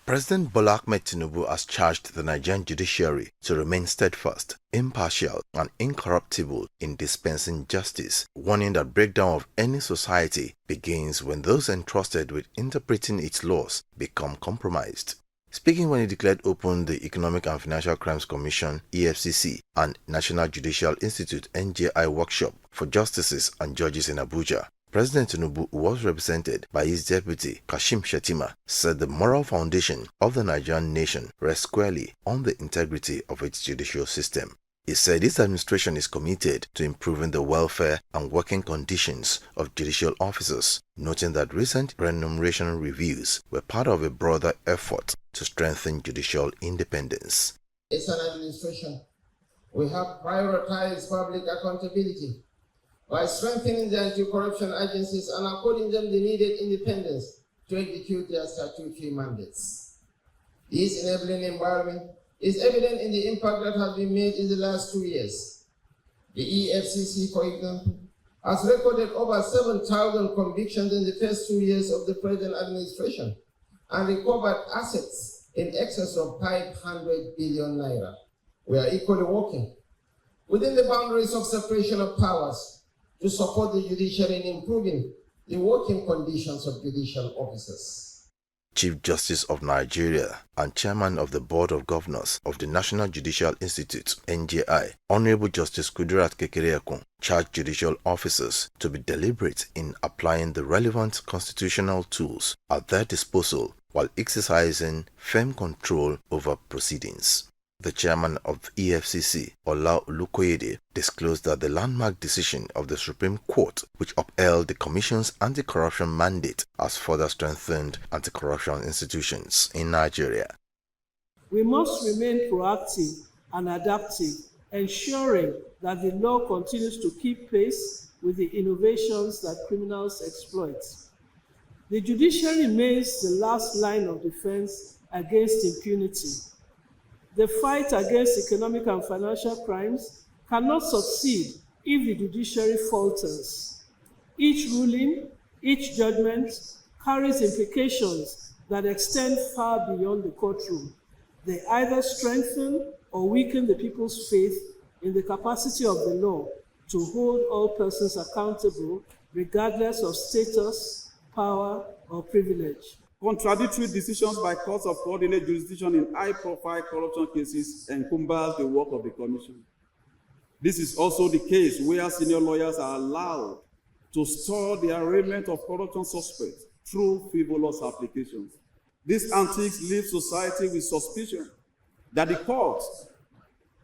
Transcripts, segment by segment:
President Bola Ahmed Tinubu has charged the Nigerian judiciary to remain steadfast, impartial, and incorruptible in dispensing justice, warning that breakdown of any society begins when those entrusted with interpreting its laws become compromised. Speaking when he declared open the Economic and Financial Crimes Commission (EFCC) and National Judicial Institute (NJI) workshop for justices and judges in Abuja, President Tinubu, who was represented by his deputy Kashim Shettima, said the moral foundation of the Nigerian nation rests squarely on the integrity of its judicial system. He said his administration is committed to improving the welfare and working conditions of judicial officers, noting that recent remuneration reviews were part of a broader effort to strengthen judicial independence. As an administration, we have prioritized public accountability by strengthening the anti-corruption agencies and according them the needed independence to execute their statutory mandates. This enabling environment is evident in the impact that has been made in the last 2 years. The EFCC, for example, has recorded over 7,000 convictions in the first 2 years of the present administration and recovered assets in excess of 500 billion naira. We are equally working within the boundaries of separation of powers to support the judiciary in improving the working conditions of judicial officers. Chief Justice of Nigeria and Chairman of the Board of Governors of the National Judicial Institute (NJI), Honorable Justice Kudirat Kekereekun, charged judicial officers to be deliberate in applying the relevant constitutional tools at their disposal while exercising firm control over proceedings. The chairman of EFCC, Ola Olukoyede, disclosed that the landmark decision of the Supreme Court, which upheld the Commission's anti-corruption mandate, has further strengthened anti-corruption institutions in Nigeria. We must remain proactive and adaptive, ensuring that the law continues to keep pace with the innovations that criminals exploit. The judiciary remains the last line of defense against impunity. The fight against economic and financial crimes cannot succeed if the judiciary falters. Each ruling, each judgment carries implications that extend far beyond the courtroom. They either strengthen or weaken the people's faith in the capacity of the law to hold all persons accountable, regardless of status, power, or privilege. Contradictory decisions by courts of coordinate jurisdiction in high-profile corruption cases encumber the work of the Commission. This is also the case where senior lawyers are allowed to store the arraignment of corruption suspects through frivolous applications. These antics leave society with suspicion that the courts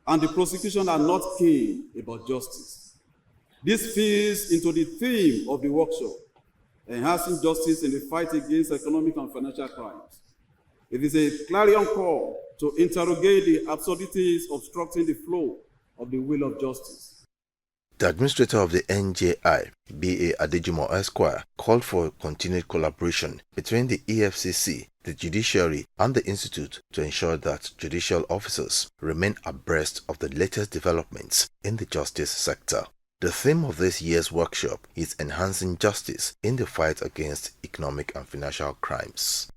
and the prosecution are not keen about justice. This feeds into the theme of the workshop, enhancing justice in the fight against economic and financial crimes. It is a clarion call to interrogate the absurdities obstructing the flow of the will of justice. The administrator of the NJI, B.A. Adejumo Esquire, called for continued collaboration between the EFCC, the judiciary, and the Institute to ensure that judicial officers remain abreast of the latest developments in the justice sector. The theme of this year's workshop is enhancing justice in the fight against economic and financial crimes.